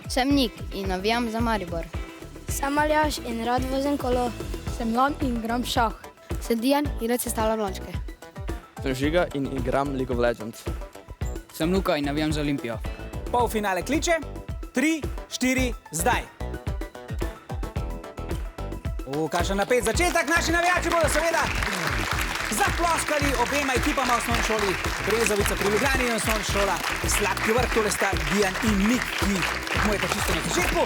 Sem Nik in navijam za Maribor. Sem Aljaž in rad vozim kolo. Sem Lan in igram šah. Sem Dijan in rad sestavljam lončke. Sem Žiga in igram League of Legends. Sem Luka in navijam za Olimpijo. Polfinale kliče. 3, 4, zdaj. Kakšen napet začetek. Naši navijači bodo seveda zaploskali obema ekipama v osnovni šoli Brezovica pri Ljubljani in osnovna šola Sladki vrh. Tole sta Dijan in Nik, ki tekmujeta čisto na začetku.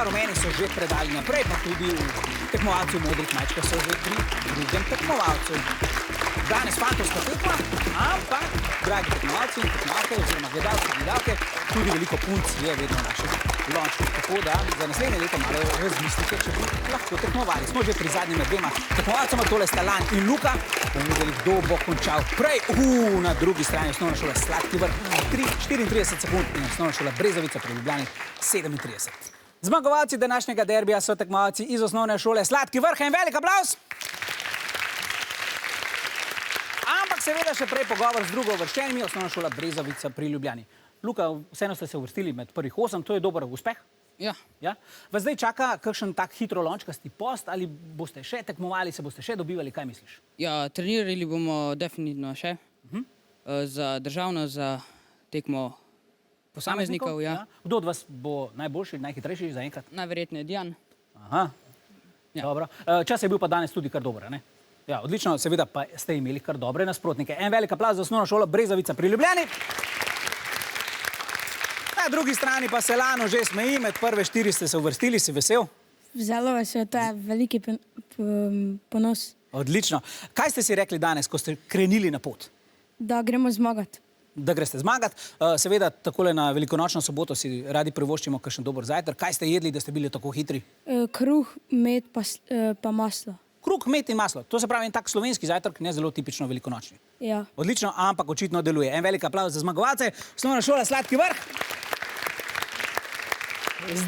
Rumeni so že predali naprej, pa tudi tekmovalci v modrih majčkah so že pri drugem tekmovalcu. Danes fantovska tekma, ampak, dragi tekmovalci in tekmovalke, oziroma gledalke, tudi veliko punc je vedno v naših lončkih, tako da za naslednje leto malo razmislite, če bi lahko tekmovali. Smo že pri zadnjima dvema tekmovalcema, tole sta Lan in Luka. Bomo videli, kdo bo končal prej. Na drugi strani osnovna šola Sladki vrh 34 sekund in osnovna šola Brezovica pri Ljubljani 37. Zmagovalci današnjega derbija so tekmovalci iz osnovne šole Sladki vrh. En velik aplavz! Ampak seveda še prej pogovor z drugo uvrščenimi, osnovna šola Brezovica pri Ljubljani. Luka, vseeno ste se uvrstili med prvih 8, to je dober uspeh? Ja. Vas zdaj čaka kakšen tak hitro lončkasti post ali boste še tekmovali, se boste še dobivali, kaj misliš? Ja, trenirali bomo definitivno še. Za državno, za tekmo posameznikov, ja. Kdo od vas bo najboljši, najhitrejši zaenkrat? Najverjetneje Dijan. Aha, dobro. Čas je bil pa danes tudi kar dober, ne? Ja, odlično, seveda pa ste imeli kar dobre nasprotnike. En velik aplavz za osnovno šolo Brezovica pri Ljubljani. Na drugi strani pa se Lano že smeji, med prve 4 ste se uvrstili, si vesel? Zelo vesel, to je veliki ponos. Odlično. Kaj ste si rekli danes, ko ste krenili na pot? Da gremo zmagati. Da greste zmagati. Seveda, takole na velikonočno soboto si radi privoščimo kakšen dober zajtrk. Kaj ste jedli, da ste bili tako hitri? Kruh, med pa maslo. Kruh, med in maslo. To se pravi en tak slovenski zajtrk, ne zelo tipično velikonočni. Ja. Odlično, ampak očitno deluje. En velik aplavz za zmagovalce. Osnovna šola Sladki vrh.